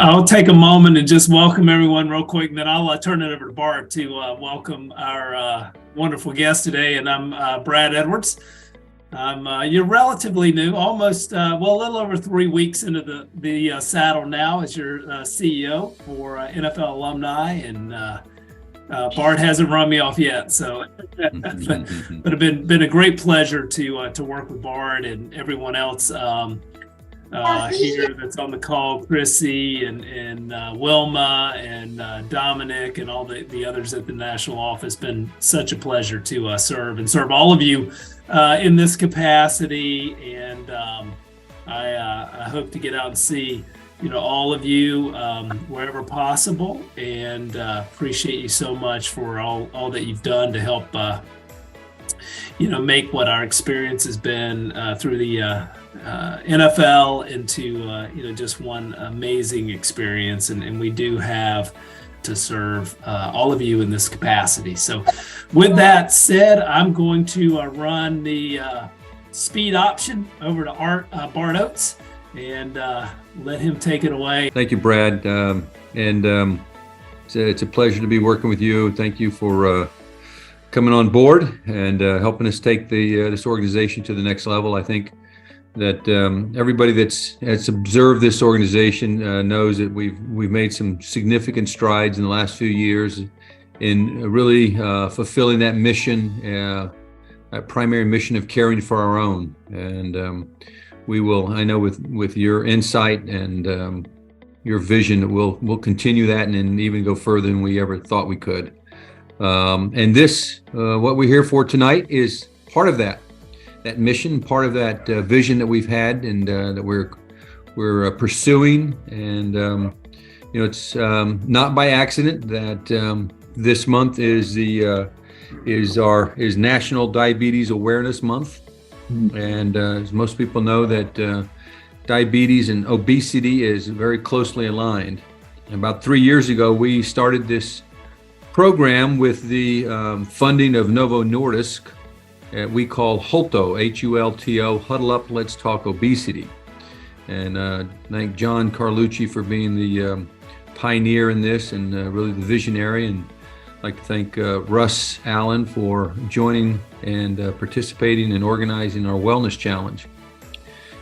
I'll take a moment and just welcome everyone real quick, and then I'll turn it over to Bart to welcome our wonderful guest today. And I'm Brad Edwards. You're relatively new, almost, a little over 3 weeks into the saddle now as your CEO for NFL Alumni, and Bart hasn't run me off yet. So, but it's been a great pleasure to work with Bart and everyone else here that's on the call, Chrissy and Wilma and Dominic and all the others at the national office. Been such a pleasure to serve all of you in this capacity, and I hope to get out and see all of you wherever possible, and appreciate you so much for all that you've done to help make what our experience has been through the NFL into just one amazing experience, and we do have to serve all of you in this capacity. So with that said, I'm going to run the speed option over to Bart Oates and let him take it away. Thank you, Brad, and it's a pleasure to be working with you. Thank you for coming on board and helping us take this organization to the next level. I think that everybody that's observed this organization knows that we've made some significant strides in the last few years in really fulfilling that mission, that primary mission of caring for our own. And we will, I know, with your insight and your vision, we'll continue that and even go further than we ever thought we could. And this, what we're here for tonight, is part of that mission, part of that vision that we've had and that we're pursuing. And it's not by accident that this month is National Diabetes Awareness Month. And as most people know, that diabetes and obesity is very closely aligned. And about 3 years ago, we started this program with the funding of Novo Nordisk. We call HULTO, H-U-L-T-O, Huddle Up, Let's Talk Obesity. And thank John Carlucci for being the pioneer in this and really the visionary. And I'd like to thank Russ Allen for joining and participating and organizing our Wellness Challenge.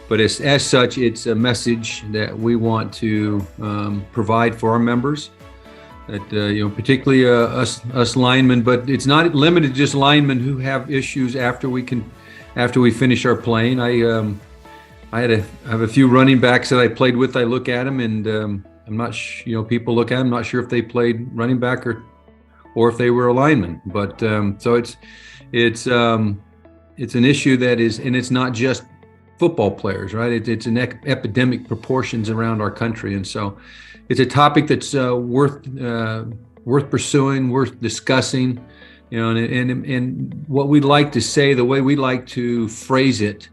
But as such, it's a message that we want to provide for our members. That particularly us linemen, but it's not limited to just linemen who have issues after we finish our playing. I have a few running backs that I played with. I look at them and I'm not people look at them, not sure if they played running back or if they were a lineman. But so it's an issue that is, and it's not just football players, right? It's an epidemic proportions around our country, and so it's a topic that's worth pursuing, worth discussing, and what we'd like to say, the way we like to phrase it,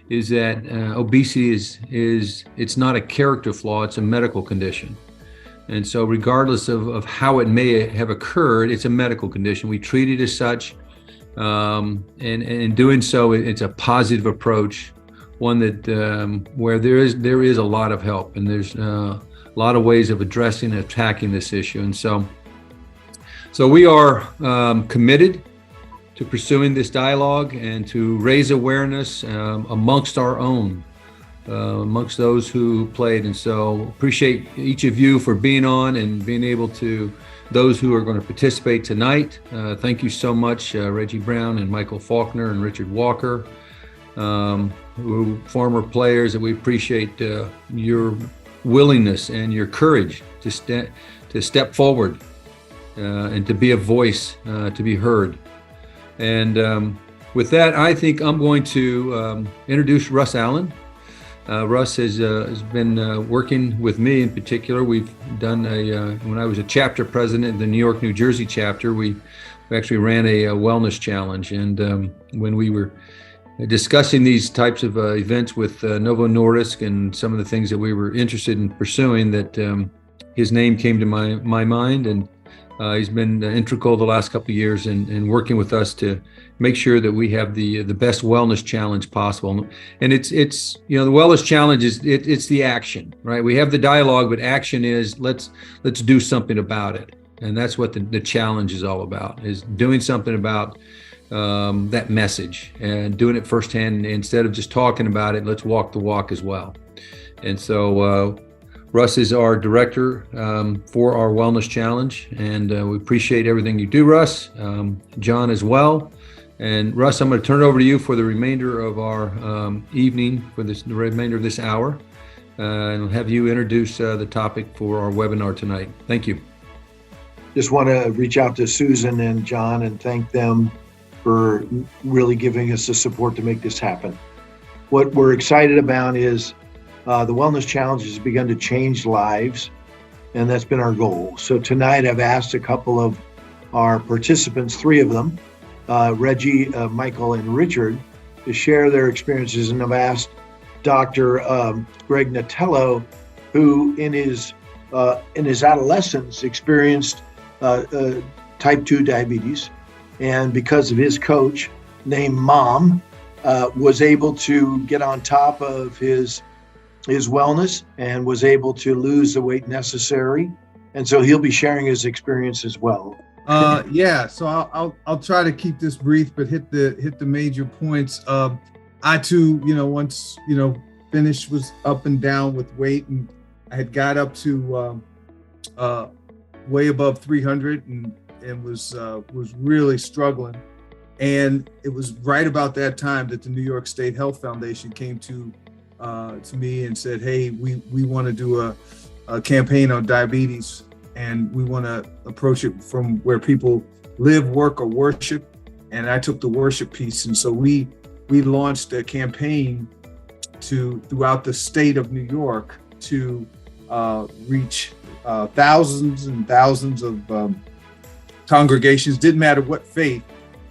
is that obesity is it's not a character flaw, it's a medical condition. And so regardless of how it may have occurred, it's a medical condition. We treat it as such, and in doing so, it's a positive approach, one that where there is a lot of help, and there's a lot of ways of addressing and attacking this issue. And so we are committed to pursuing this dialogue and to raise awareness amongst our own, amongst those who played. And so appreciate each of you for being on and being able to, those who are going to participate tonight. Thank you so much, Reggie Brown and Michael Faulkner and Richard Walker, who former players, that we appreciate your willingness and your courage to step forward and to be a voice, to be heard. And with that, I think I'm going to introduce Russ Allen. Russ has been working with me in particular. We've done when I was a chapter president of the New York, New Jersey chapter, we actually ran a wellness challenge. And when we were discussing these types of events with Novo Nordisk and some of the things that we were interested in pursuing, that his name came to my mind, and He's been integral the last couple of years in working with us to make sure that we have the best wellness challenge possible. And it's the wellness challenge is it's the action, right? We have the dialogue, but action is let's do something about it. And that's what the challenge is all about, is doing something about that message and doing it firsthand. Instead of just talking about it, let's walk the walk as well. And so Russ is our director for our Wellness Challenge, and we appreciate everything you do, Russ. John as well. And Russ, I'm going to turn it over to you for the remainder of our evening, for the remainder of this hour, and I'll have you introduce the topic for our webinar tonight. Thank you. Just want to reach out to Susan and John and thank them for really giving us the support to make this happen. What we're excited about is the Wellness Challenge has begun to change lives, and that's been our goal. So tonight I've asked a couple of our participants, 3 of them, Reggie, Michael, and Richard, to share their experiences. And I've asked Dr. Greg Natello, who in his adolescence experienced type 2 diabetes, and because of his coach named Mom, was able to get on top of his wellness and was able to lose the weight necessary. And so he'll be sharing his experience as well. So I'll try to keep this brief, but hit the major points. I too, once, finished, was up and down with weight, and I had got up to way above 300 and was really struggling. And it was right about that time that the New York State Health Foundation came to me and said, hey, we want to do a campaign on diabetes, and we want to approach it from where people live, work, or worship. And I took the worship piece. And so we launched a campaign throughout the state of New York to reach thousands and thousands of congregations. Didn't matter what faith,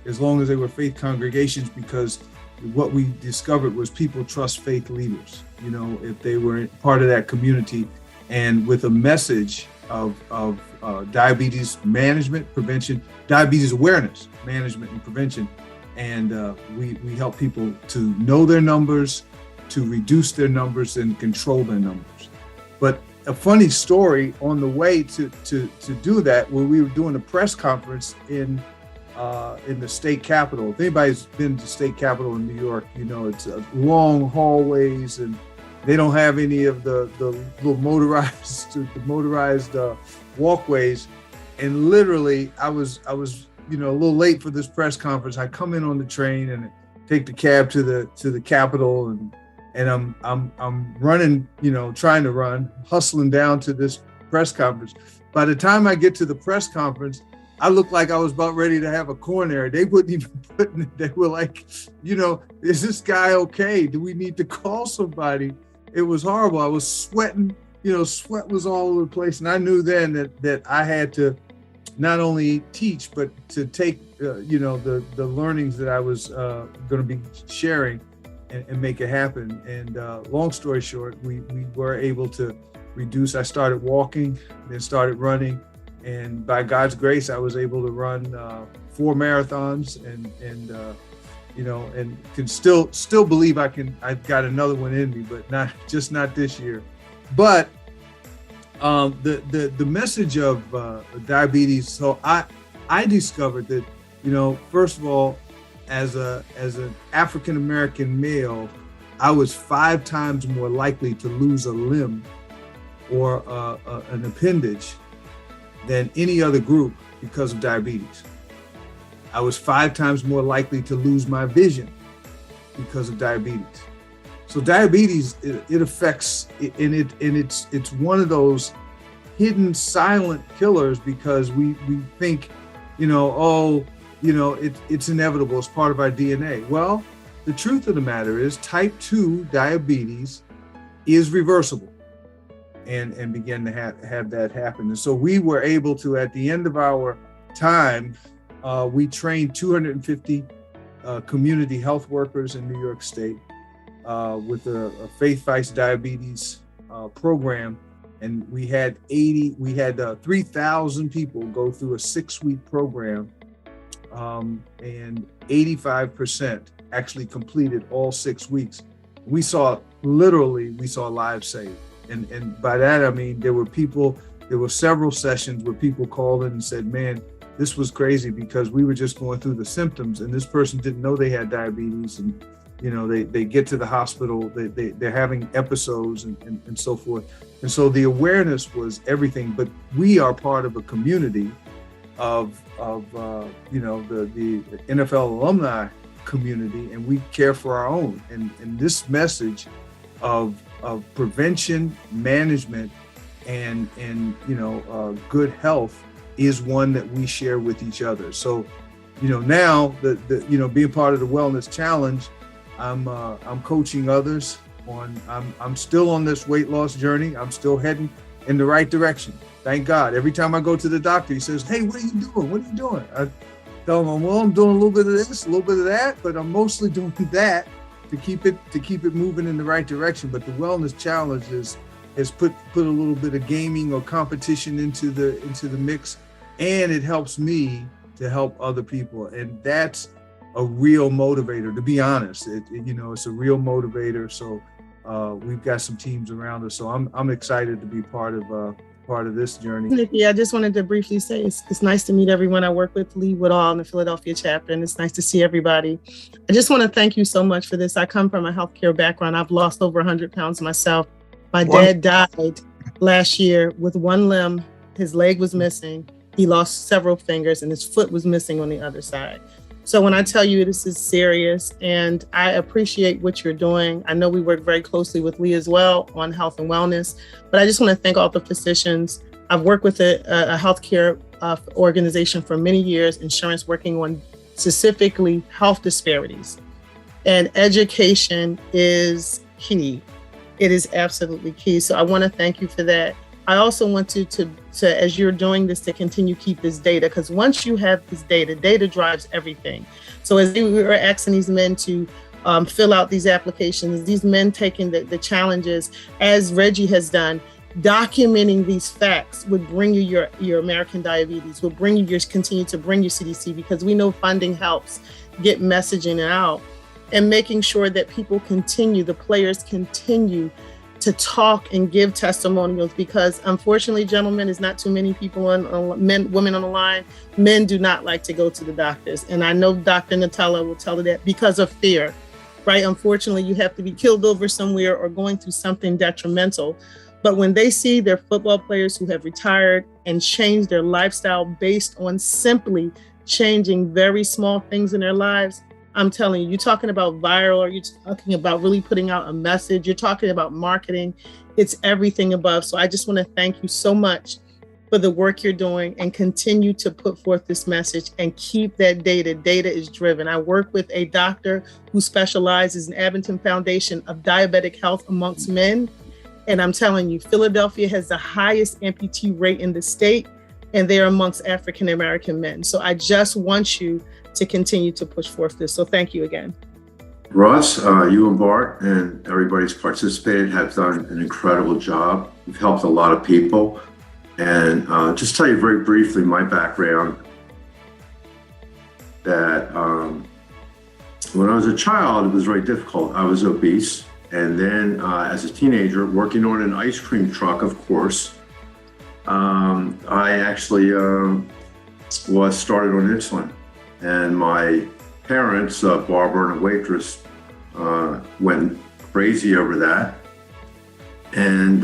as long as they were faith congregations, because what we discovered was people trust faith leaders, if they were part of that community, and with a message of diabetes management, prevention, diabetes awareness, management, and prevention. And we help people to know their numbers, to reduce their numbers, and control their numbers. But a funny story on the way to do that, where we were doing a press conference in the state capitol. If anybody's been to state capitol in New York, it's long hallways, and they don't have any of the little motorized walkways. And literally, I was a little late for this press conference. I come in on the train and take the cab to the capitol, and I'm running, trying to run, hustling down to this press conference. By the time I get to the press conference, I looked like I was about ready to have a coronary. They wouldn't even put in it. They were like, is this guy okay? Do we need to call somebody? It was horrible. I was sweating, sweat was all over the place. And I knew then that I had to not only teach, but to take, the learnings that I was going to be sharing and make it happen. And long story short, we were able to reduce. I started walking, then started running. And by God's grace, I was able to run 4 marathons, and can still believe I've got another one in me, but not this year. But the message of diabetes. So I discovered that, first of all, as an African American male, I was 5 times more likely to lose a limb or an appendage than any other group because of diabetes. I was 5 times more likely to lose my vision because of diabetes. So diabetes, it affects, and it's one of those hidden silent killers, because we think, it's inevitable, it's part of our DNA. Well, the truth of the matter is type 2 diabetes is reversible. And began to have that happen. And so we were able to, at the end of our time, we trained 250 community health workers in New York State with a faith-based diabetes program. And we had 3,000 people go through a 6-week program, and 85% actually completed all 6 weeks. We saw lives saved. And by that, I mean, there were several sessions where people called in and said, man, this was crazy because we were just going through the symptoms and this person didn't know they had diabetes. And, you know, they get to the hospital, they're having episodes and so forth. And so the awareness was everything, but we are part of a community of the NFL alumni community, and we care for our own. And this message of prevention, management, and good health is one that we share with each other. So, now being part of the Wellness Challenge, I'm coaching others on. I'm still on this weight loss journey. I'm still heading in the right direction. Thank God. Every time I go to the doctor, he says, "Hey, what are you doing? What are you doing?" I tell him, "Well, I'm doing a little bit of this, a little bit of that, but I'm mostly doing that to keep it moving in the right direction." But the Wellness Challenge has put a little bit of gaming or competition into the mix, and it helps me to help other people, and that's a real motivator. To be honest, it's a real motivator. So we've got some teams around us, so I'm excited to be part of this journey. Nikki, I just wanted to briefly say it's nice to meet everyone I work with, Lee Woodall in the Philadelphia chapter, and it's nice to see everybody. I just want to thank you so much for this. I come from a healthcare background. I've lost over 100 pounds myself. My dad died last year with one limb. His leg was missing. He lost several fingers and his foot was missing on the other side. So when I tell you this is serious, and I appreciate what you're doing. I know we work very closely with Lee as well on health and wellness, but I just want to thank all the physicians. I've worked with a healthcare organization for many years, insurance, working on specifically health disparities. And education is key. It is absolutely key. So I want to thank you for that. I also want to as you're doing this, to continue to keep this data, because once you have this data drives everything. So as we were asking these men to fill out these applications, these men taking the challenges, as Reggie has done, documenting these facts would bring you your American Diabetes, would bring you continue to bring you CDC, because we know funding helps get messaging out, and making sure that people the players continue to talk and give testimonials, because unfortunately, gentlemen, there's not too many people women on the line. Men do not like to go to the doctors. And I know Dr. Nutella will tell you that because of fear, right? Unfortunately, you have to be killed over somewhere or going through something detrimental. But when they see their football players who have retired and changed their lifestyle based on simply changing very small things in their lives, I'm telling you, you're talking about viral, or you're talking about really putting out a message, you're talking about marketing, it's everything above. So I just want to thank you so much for the work you're doing, and continue to put forth this message and keep that data. Data is driven. I work with a doctor who specializes in Abington Foundation of diabetic health amongst men. And I'm telling you, Philadelphia has the highest amputee rate in the state, and they're amongst African-American men. So I just want you to continue to push forth this. So thank you again. Ross, you and Bart and everybody's participated have done an incredible job. You've helped a lot of people. And just tell you very briefly my background, that when I was a child, it was very difficult. I was obese. And then as a teenager, working on an ice cream truck, of course, I actually was started on insulin. And my parents, Barbara and a waitress, went crazy over that. And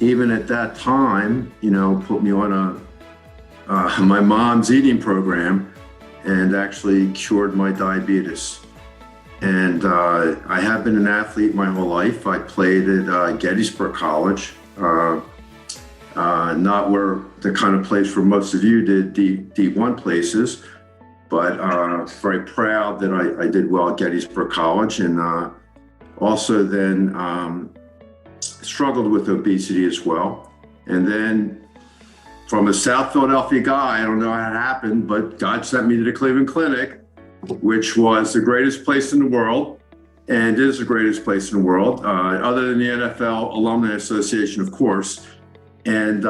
even at that time, put me on my mom's eating program, and actually cured my diabetes. And I have been an athlete my whole life. I played at Gettysburg College, not where the kind of place where most of you did D1 places, but very proud that I did well at Gettysburg College, and also then struggled with obesity as well. And then from a South Philadelphia guy, I don't know how it happened, but God sent me to the Cleveland Clinic, which was the greatest place in the world. and it is the greatest place in the world, other than the NFL Alumni Association, of course. And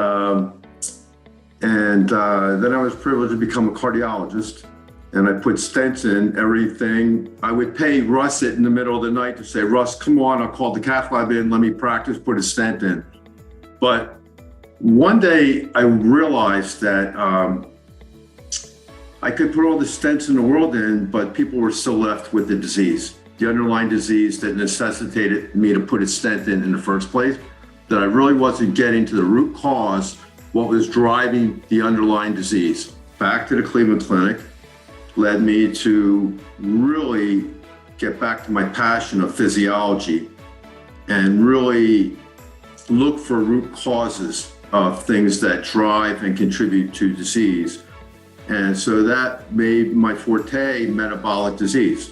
then I was privileged to become a cardiologist, and I put stents in everything. I would pay Russ it in the middle of the night to say, Russ, come on, I'll call the cath lab in, let me practice, put a stent in. But one day I realized that I could put all the stents in the world in, but people were still left with the disease, the underlying disease that necessitated me to put a stent in the first place, that I really wasn't getting to the root cause, what was driving the underlying disease. Back to the Cleveland Clinic led me to really get back to my passion of physiology and really look for root causes of things that drive and contribute to disease. And so that made my forte metabolic disease.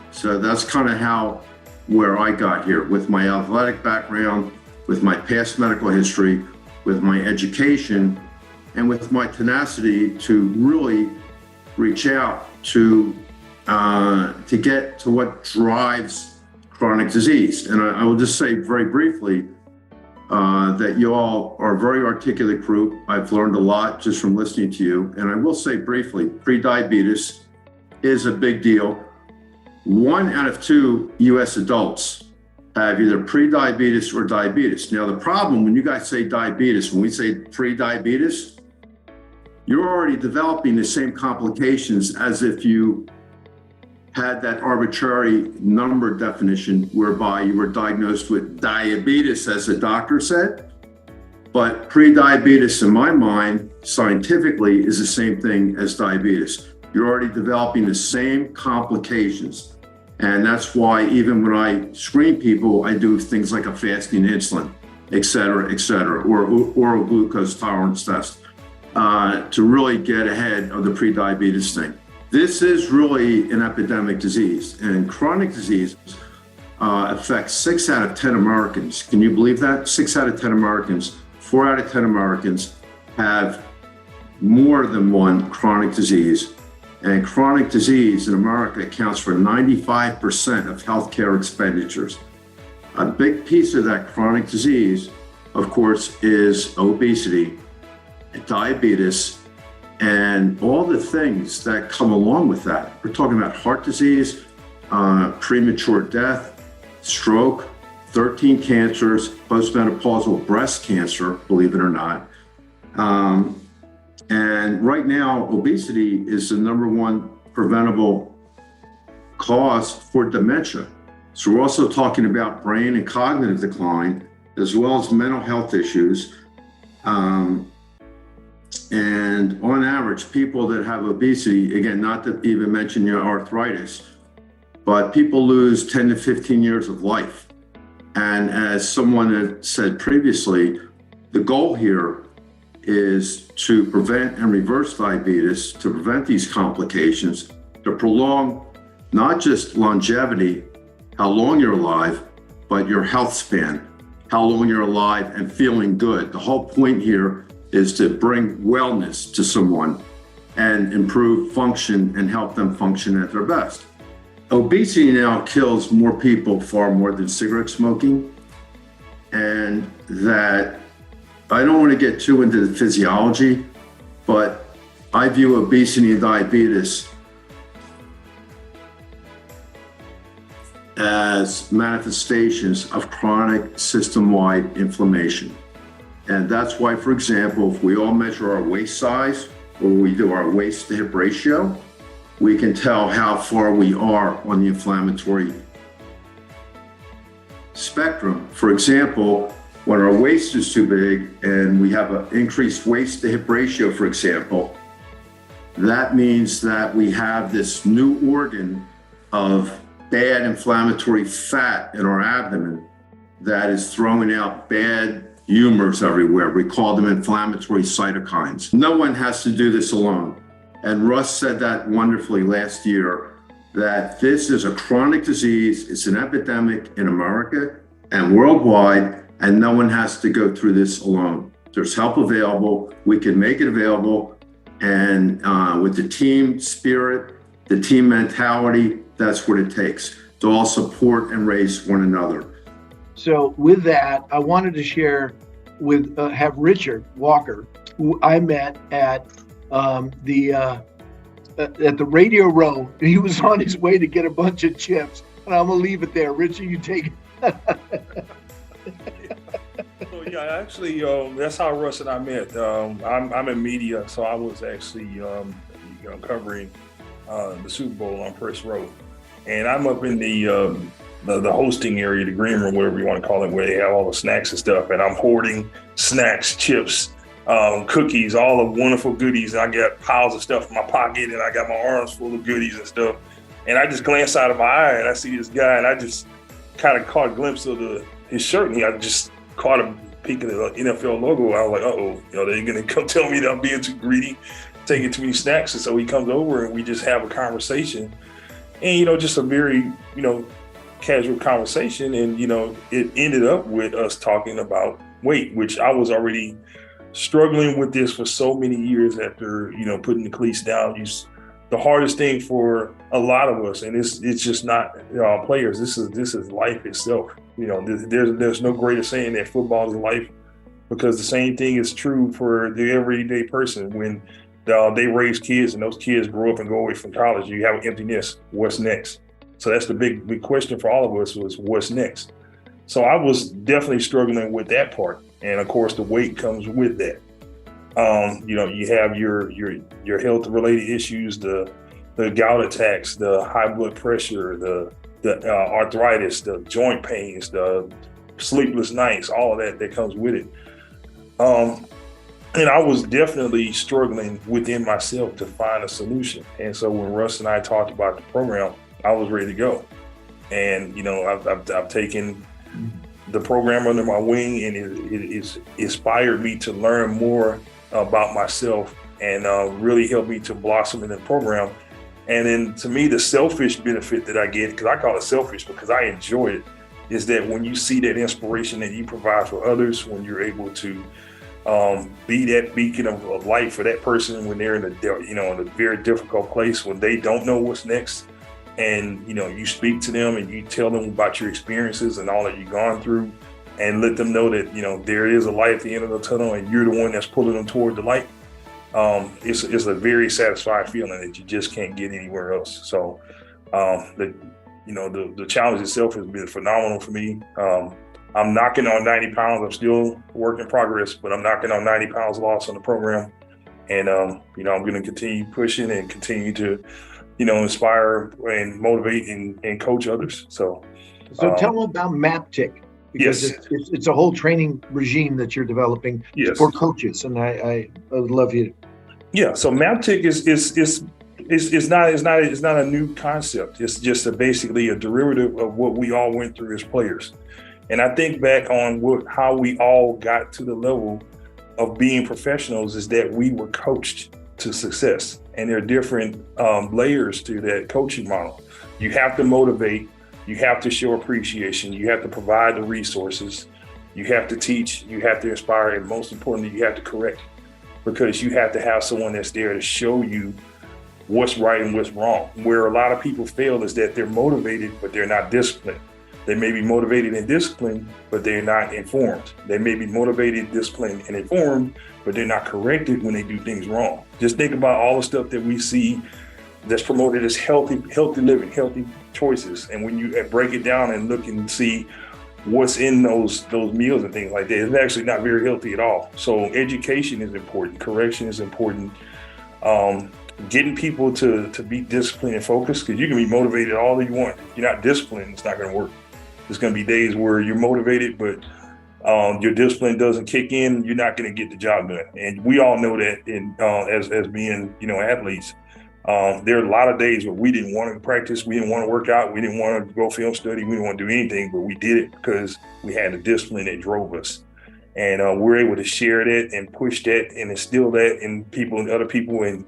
So that's kind of where I got here, with my athletic background, with my past medical history, with my education, and with my tenacity to really reach out to get to what drives chronic disease. And I will just say very briefly that you all are a very articulate group. I've learned a lot just from listening to you. And I will say briefly, prediabetes is a big deal. 1 out of 2 US adults have either prediabetes or diabetes. Now, the problem when you guys say diabetes, when we say prediabetes, you're already developing the same complications as if you had that arbitrary number definition whereby you were diagnosed with diabetes, as the doctor said. But prediabetes, in my mind, scientifically, is the same thing as diabetes. You're already developing the same complications. And that's why even when I screen people, I do things like a fasting insulin, et cetera, or oral glucose tolerance test to really get ahead of the prediabetes thing. This is really an epidemic disease, and chronic disease affects 6 out of 10 Americans. Can you believe that? 6 out of 10 Americans, 4 out of 10 Americans have more than one chronic disease. And chronic disease in America accounts for 95% of healthcare expenditures. A big piece of that chronic disease, of course, is obesity, diabetes, and all the things that come along with that. We're talking about heart disease, premature death, stroke, 13 cancers, postmenopausal breast cancer, believe it or not. And right now, obesity is the #1 preventable cause for dementia. So we're also talking about brain and cognitive decline, as well as mental health issues. And on average, people that have obesity, again, not to even mention your arthritis, but people lose 10 to 15 years of life. And as someone had said previously, the goal here is to prevent and reverse diabetes, to prevent these complications, to prolong not just longevity, how long you're alive, but your health span, how long you're alive and feeling good. The whole point here is to bring wellness to someone and improve function and help them function at their best. Obesity now kills more people far more than cigarette smoking, and that I don't want to get too into the physiology, but I view obesity and diabetes as manifestations of chronic system-wide inflammation. And that's why, for example, if we all measure our waist size or we do our waist to hip ratio, we can tell how far we are on the inflammatory spectrum. For example, when our waist is too big and we have an increased waist to hip ratio, for example, that means that we have this new organ of bad inflammatory fat in our abdomen that is throwing out bad humors everywhere. We call them inflammatory cytokines. No one has to do this alone. And Russ said that wonderfully last year, that this is a chronic disease. It's an epidemic in America and worldwide, and no one has to go through this alone. There's help available. We can make it available. And with the team spirit, the team mentality, that's what it takes. to all support and raise one another. So with that, I wanted to share with have Richard Walker, who I met at the Radio Row. He was on his way to get a bunch of chips, and I'm gonna leave it there. Richard, you take it. So yeah, actually, that's how Russ and I met. I'm in media, so I was actually covering the Super Bowl on Press Row, and I'm up in the hosting area, the green room, whatever you want to call it, where they have all the snacks and stuff. And I'm hoarding snacks, chips, cookies, all the wonderful goodies. And I got piles of stuff in my pocket, and I got my arms full of goodies and stuff. And I just glance out of my eye, and I see this guy, and I just kind of caught a glimpse of his shirt, and I just caught a peek of the NFL logo. I was like, uh-oh, they're going to come tell me that I'm being too greedy, taking too many snacks. And so he comes over, and we just have a conversation. And, just a very, casual conversation, and it ended up with us talking about weight, which I was already struggling with this for so many years after putting the cleats down. The hardest thing for a lot of us, and it's just not players. This is life itself. There's no greater saying that football is life, because the same thing is true for the everyday person. When they raise kids and those kids grow up and go away from college, you have an empty nest. What's next? So that's the big question for all of us, was what's next? So I was definitely struggling with that part. And of course, the weight comes with that. You have your health related issues, the gout attacks, the high blood pressure, the arthritis, the joint pains, the sleepless nights, all of that comes with it. And I was definitely struggling within myself to find a solution. And so when Russ and I talked about the program, I was ready to go. And, I've taken the program under my wing, and it's inspired me to learn more about myself, and really helped me to blossom in the program. And then to me, the selfish benefit that I get, because I call it selfish because I enjoy it, is that when you see that inspiration that you provide for others, when you're able to be that beacon of light for that person when they're in a very difficult place, when they don't know what's next. And, you speak to them and you tell them about your experiences and all that you've gone through, and let them know that, there is a light at the end of the tunnel, and you're the one that's pulling them toward the light. It's a very satisfying feeling that you just can't get anywhere else. So, the challenge itself has been phenomenal for me. I'm knocking on 90 pounds. I'm still a work in progress, but I'm knocking on 90 pounds lost on the program. And, I'm going to continue pushing and continue to, inspire and motivate and coach others. So tell them about MapTick, because yes, it's a whole training regime that you're developing for coaches, and I would love you to. Yeah. So MapTick is not a new concept. It's just basically a derivative of what we all went through as players. And I think back on how we all got to the level of being professionals, is that we were coached to success. And there are different layers to that coaching model. You have to motivate, you have to show appreciation, you have to provide the resources, you have to teach, you have to inspire, and most importantly, you have to correct, because you have to have someone that's there to show you what's right and what's wrong. Where a lot of people fail is that they're motivated, but they're not disciplined. They may be motivated and disciplined, but they're not informed. They may be motivated, disciplined, and informed, but they're not corrected when they do things wrong. Just think about all the stuff that we see that's promoted as healthy living, healthy choices. And when you break it down and look and see what's in those meals and things like that, it's actually not very healthy at all. So education is important. Correction is important. Getting people to be disciplined and focused, because you can be motivated all you want. If you're not disciplined, it's not going to work. There's going to be days where you're motivated, but your discipline doesn't kick in. You're not going to get the job done. And we all know that as being, athletes. There are a lot of days where we didn't want to practice. We didn't want to work out. We didn't want to go film study. We didn't want to do anything, but we did it because we had the discipline that drove us. And we're able to share that and push that and instill that in people and other people. And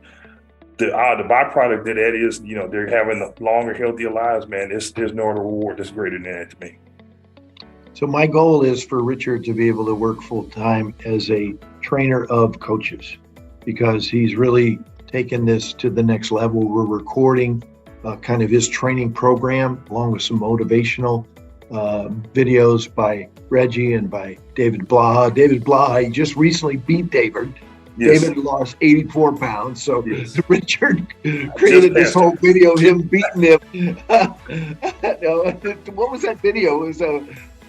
the byproduct of that is, they're having longer, healthier lives, man. There's no other reward that's greater than that to me. So my goal is for Richard to be able to work full time as a trainer of coaches, because he's really taken this to the next level. We're recording kind of his training program, along with some motivational videos by Reggie and by David Blaha. David Blaha, he just recently beat David. Yes. David lost 84 pounds. So yes. Richard created this whole video of him beating him. What was that video? It was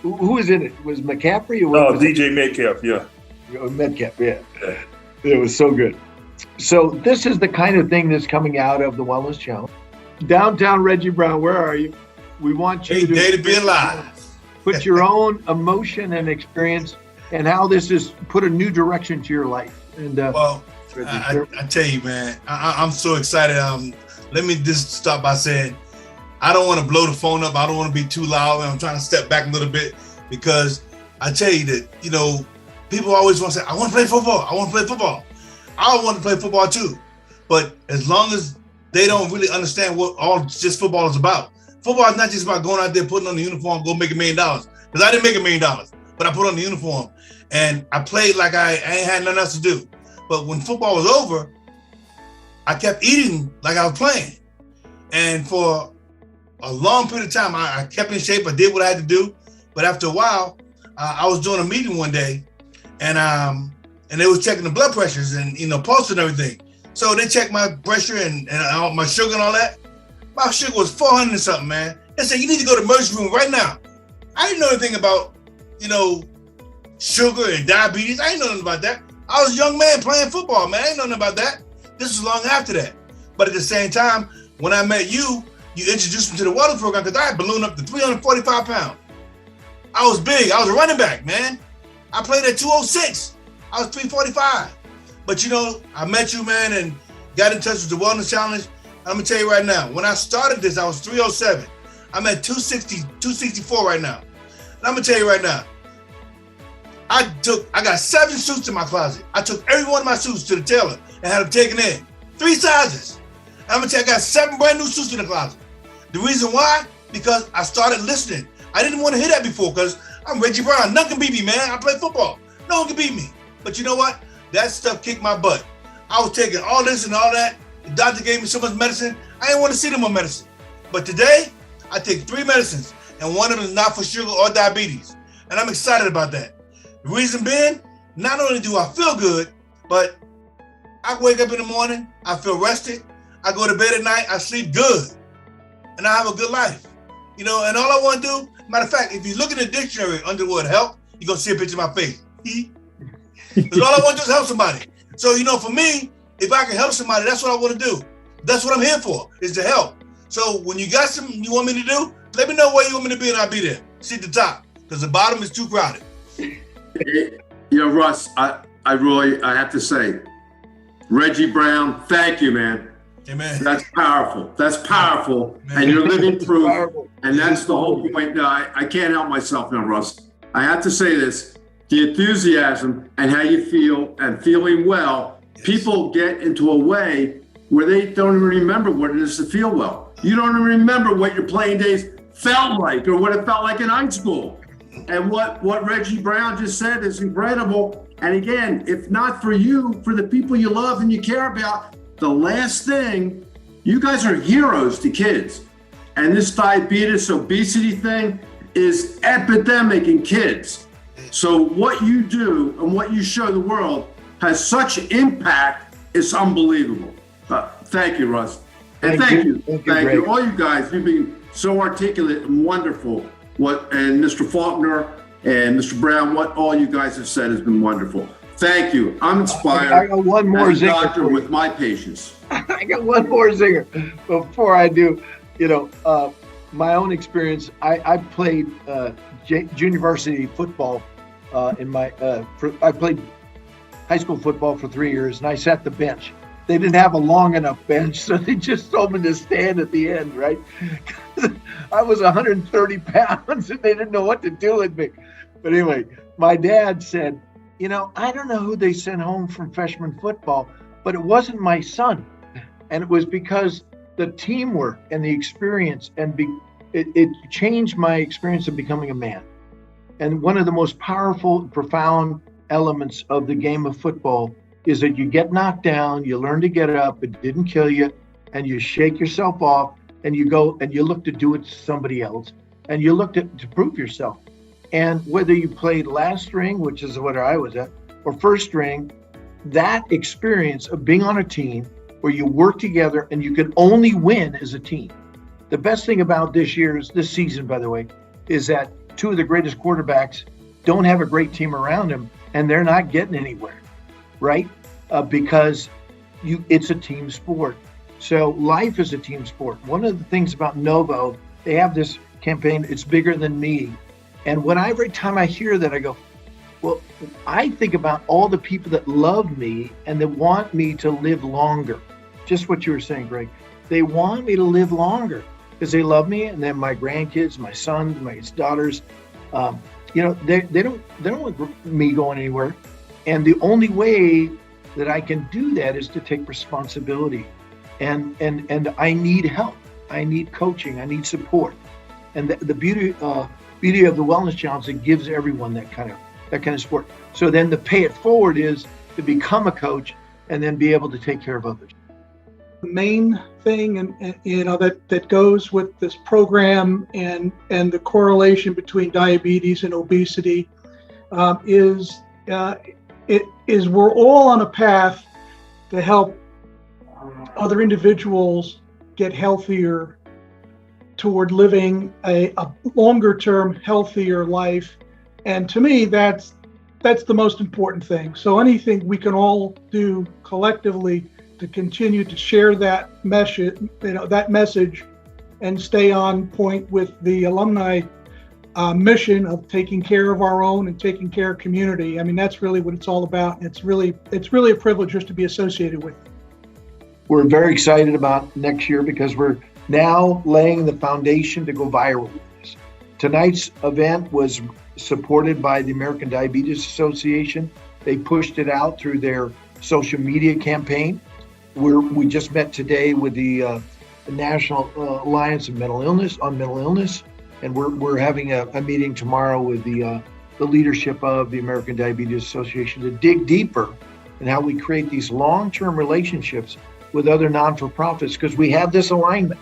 who was in it? Was McCaffrey? Or DJ Metcalf, yeah. Metcalf, yeah. It was so good. So this is the kind of thing that's coming out of the Wellness Challenge. Downtown Reggie Brown, where are you? We want you to be alive. Put your own emotion and experience and how this has put a new direction to your life. And well, I tell you, man, I'm so excited. Let me just start by saying, I don't want to blow the phone up. I don't want to be too loud. And I'm trying to step back a little bit because I tell you that, you know, people always want to say, I want to play football. I want to play football. I want to play football too. But as long as they don't really understand what all just football is about. Football is not just about going out there, putting on the uniform, go make $1 million. Because I didn't make $1 million, but I put on the uniform and I played like I ain't had nothing else to do. But when football was over, I kept eating like I was playing. And for a long period of time, I kept in shape. I did what I had to do. But after a while, I was doing a meeting one day and they was checking the blood pressures and, you know, pulse and everything. So they checked my pressure and my sugar and all that. My sugar was 400 and something, man. They said, you need to go to the emergency room right now. I didn't know anything about, you know, sugar and diabetes. I didn't know nothing about that. I was a young man playing football, man. I didn't know nothing about that. This was long after that. But at the same time, when I met you, you introduced me to the wellness program because I had ballooned up to 345 pounds. I was big. I was a running back, man. I played at 206. I was 345. But, you know, I met you, man, and got in touch with the Wellness Challenge. I'm going to tell you right now, when I started this, I was 307. I'm at 260, 264 right now. And I'm going to tell you right now, I got 7 suits in my closet. I took every one of my suits to the tailor and had them taken in. 3 sizes. And I'm going to tell you, I got 7 brand new suits in the closet. The reason why? Because I started listening. I didn't want to hear that before because I'm Reggie Brown. Nothing can beat me, man. I play football. No one can beat me. But you know what? That stuff kicked my butt. I was taking all this and all that. The doctor gave me so much medicine. I didn't want to see them on medicine. But today, I take 3 medicines, and one of them is not for sugar or diabetes. And I'm excited about that. The reason being, not only do I feel good, but I wake up in the morning, I feel rested. I go to bed at night, I sleep good. And I have a good life. You know, and all I want to do, matter of fact, if you look in the dictionary under the word help, you're going to see a picture of my face. Because all I want to do is help somebody. So, you know, for me, if I can help somebody, that's what I want to do. That's what I'm here for, is to help. So when you got something you want me to do, let me know where you want me to be and I'll be there. See at the top, because the bottom is too crowded. You know, Russ, I have to say, Reggie Brown, thank you, man. Amen. That's powerful. That's powerful. Man. And you're living proof. And that's the whole point. No, I can't help myself now, Russ. I have to say this. The enthusiasm and how you feel and feeling well, yes. People get into a way where they don't even remember what it is to feel well. You don't even remember what your playing days felt like or what it felt like in high school. And what Reggie Brown just said is incredible. And again, if not for you, for the people you love and you care about, the last thing, you guys are heroes to kids. And this diabetes, obesity thing is epidemic in kids. So what you do and what you show the world has such impact, it's unbelievable. Thank you, Russ. And thank you. All you guys, you've been so articulate and wonderful. And Mr. Faulkner and Mr. Brown, what all you guys have said has been wonderful. Thank you. I'm inspired. I got one more as a doctor with my patients. I got one more zinger before I do. You know, my own experience. I played junior varsity football I played high school football for 3 years, and I sat the bench. They didn't have a long enough bench, so they just told me to stand at the end, right? I was 130 pounds, and they didn't know what to do with me. But anyway, my dad said, you know, I don't know who they sent home from freshman football, but it wasn't my son. And it was because the teamwork and the experience, and it changed my experience of becoming a man. And one of the most powerful, profound elements of the game of football is that you get knocked down, you learn to get up, it didn't kill you, and you shake yourself off, and you go and you look to do it to somebody else, and you look to prove yourself. And whether you played last string, which is what I was at, or first string, that experience of being on a team where you work together and you can only win as a team. The best thing about this season, by the way, is that two of the greatest quarterbacks don't have a great team around them, and they're not getting anywhere, right? Because it's a team sport. So life is a team sport. One of the things about Novo, they have this campaign, it's bigger than me. And every time I hear that, I go, well, I think about all the people that love me and that want me to live longer. Just what you were saying, Greg. They want me to live longer because they love me, and then my grandkids, my sons, my daughters, they don't want me going anywhere. And the only way that I can do that is to take responsibility. And I need help. I need coaching. I need support. And the beauty of the Wellness Challenge, it gives everyone that kind of support. So then the pay it forward is to become a coach and then be able to take care of others. The main thing, and that goes with this program and the correlation between diabetes and obesity is we're all on a path to help other individuals get healthier toward living a longer term, healthier life. And to me, that's the most important thing. So anything we can all do collectively to continue to share that message and stay on point with the alumni mission of taking care of our own and taking care of community. I mean, that's really what it's all about. It's really a privilege just to be associated with. We're very excited about next year because we're now laying the foundation to go viral with this. Tonight's event was supported by the American Diabetes Association. They pushed it out through their social media campaign. We just met today with the National Alliance of Mental Illness, and we're having a meeting tomorrow with the leadership of the American Diabetes Association to dig deeper in how we create these long-term relationships with other non-for-profits, because we have this alignment.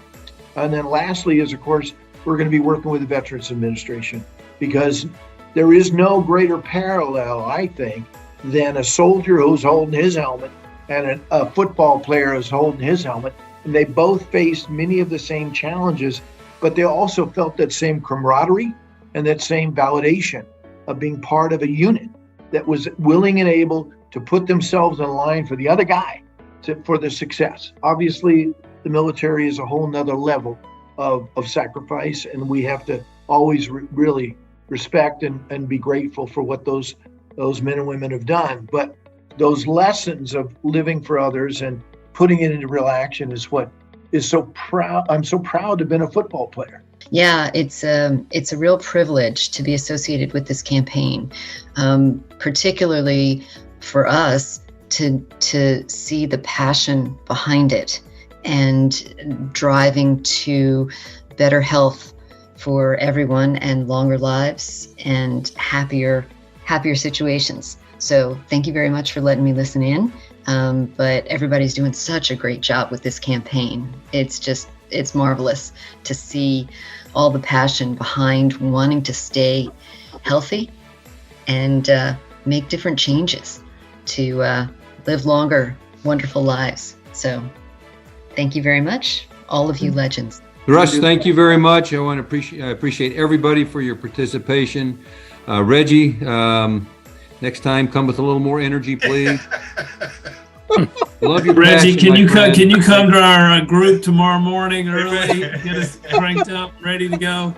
And then lastly is, of course, we're going to be working with the Veterans Administration, because there is no greater parallel, I think, than a soldier who's holding his helmet and a football player who's holding his helmet. And they both faced many of the same challenges, but they also felt that same camaraderie and that same validation of being part of a unit that was willing and able to put themselves in line for the other guy for the success. Obviously, the military is a whole nother level of sacrifice, and we have to always really respect and be grateful for what those men and women have done. But those lessons of living for others and putting it into real action is what is so proud. I'm so proud to have been a football player. Yeah, it's a real privilege to be associated with this campaign, particularly for us to see the passion behind it and driving to better health for everyone and longer lives and happier situations. So thank you very much for letting me listen in. But everybody's doing such a great job with this campaign. It's marvelous to see all the passion behind wanting to stay healthy and make different changes to live longer, wonderful lives. So thank you very much, all of you legends. Russ, thank you very much. I appreciate everybody for your participation. Reggie, next time come with a little more energy, please. Love your Reggie, passion, can you come to our group tomorrow morning early, get us cranked up, ready to go?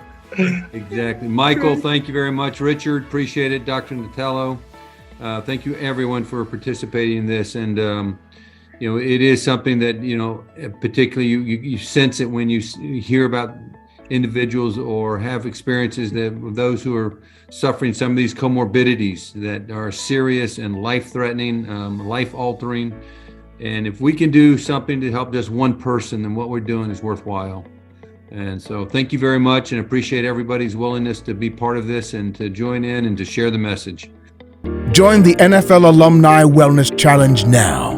Exactly. Michael, thank you very much. Richard, appreciate it. Dr. Natello, thank you everyone for participating in this. And it is something that particularly you sense it when you hear about individuals or have experiences that those who are suffering some of these comorbidities that are serious and life-threatening, life-altering. And if we can do something to help just one person, then what we're doing is worthwhile. And so thank you very much, and appreciate everybody's willingness to be part of this and to join in and to share the message. Join the NFL Alumni Wellness Challenge now.